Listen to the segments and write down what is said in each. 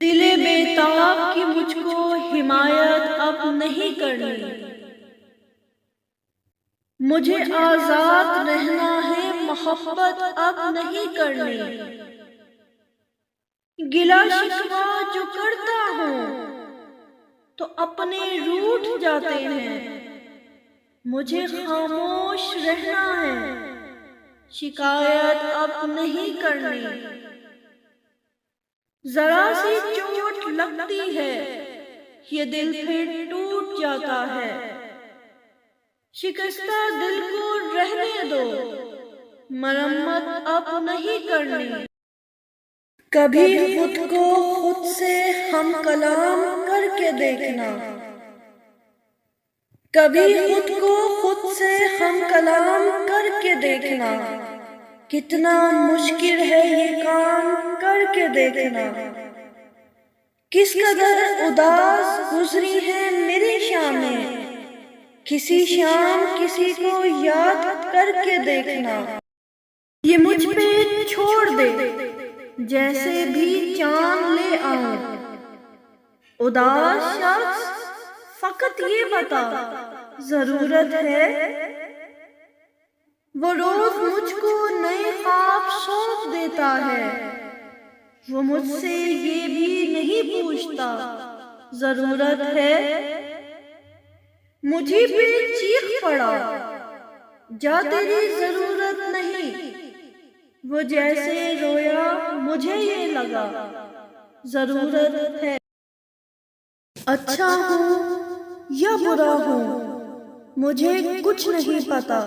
دل بیتاب کی مجھ کو حمایت اب نہیں کرنی، مجھے آزاد رہنا ہے محبت اب نہیں کرنی۔ گلہ شکوہ جو کرتا ہوں تو اپنے روٹھ جاتے ہیں، مجھے خاموش رہنا ہے شکایت اب نہیں کرنی۔ ذرا سی چوٹ لگتی ہے یہ دل پھر ٹوٹ جاتا ہے، شکستہ دل کو رہنے دو مرمت اب نہیں کرنی۔ کبھی خود کو خود سے ہم کلام کر کے دیکھنا، کبھی خود کو خود سے ہم کلام کر کے دیکھنا، کتنا مشکل ہے یہ کام کر کے دیکھنا۔ کس قدر اداس گزری ہے میری شامیں، کسی شام کسی کو یاد کر کے دیکھنا۔ یہ مجھ پہ چھوڑ دے جیسے بھی چاند لے آؤں، اداس شخص فقط یہ بتا ضرورت ہے۔ وہ روز مجھ کو نئے خواب سونپ دیتا ہے، وہ مجھ سے یہ بھی نہیں پوچھتا ضرورت ہے۔ مجھے پہ چیخ پڑا جا تیری ضرورت نہیں، وہ جیسے رویا مجھے یہ لگا ضرورت ہے۔ اچھا ہوں یا برا ہوں مجھے کچھ نہیں پتا،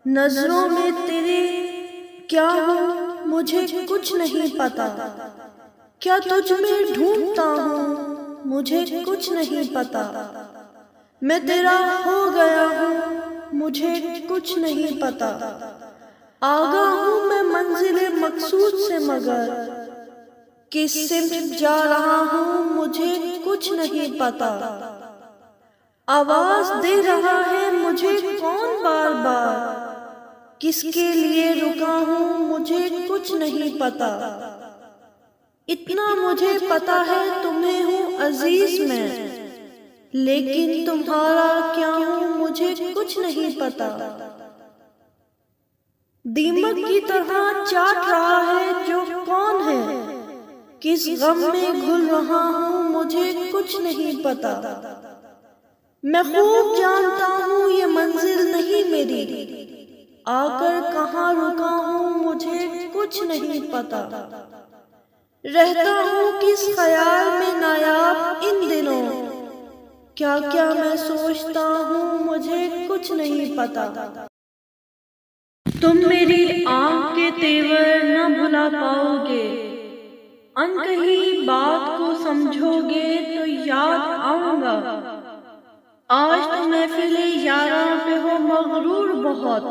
نظروں میں تیرے کیا ہوں مجھے کچھ نہیں پتا، کیا تجھ میں ڈھونڈتا ہوں مجھے کچھ نہیں پتا، میں تیرا ہو گیا ہوں مجھے کچھ نہیں پتا، آگاہ ہوں میں منزل مقصود سے مگر کس سمت جا رہا ہوں مجھے کچھ نہیں پتا، آواز دے رہا ہے مجھے کون بار بار، کس کے لیے رکا ہوں مجھے کچھ نہیں پتا۔ اتنا مجھے پتا ہے تمہیں ہوں عزیز میں، لیکن تمہارا کیا ہوں مجھے کچھ نہیں پتا، دیمک کی طرح چاٹ رہا ہے جو کون ہے، کس غم میں گھل رہا ہوں مجھے کچھ نہیں پتا، میں خوب جانتا ہوں یہ منزل نہیں میری، آ کر کہاں رکا ہوں مجھے کچھ نہیں پتا، رہتا ہوں کس خیال میں نایاب ان دنوں، کیا کیا میں سوچتا ہوں مجھے کچھ نہیں پتا۔ تم میری آنکھ کے تیور نہ بھلا پاؤ گے، انکہی بات کو سمجھو گے تو یاد آؤں گا، آج تو محفل یاراں پہ ہو مغرور بہت،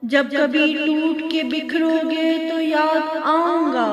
جب کبھی ٹوٹ کے بکھرو گے تو یاد آؤں گا۔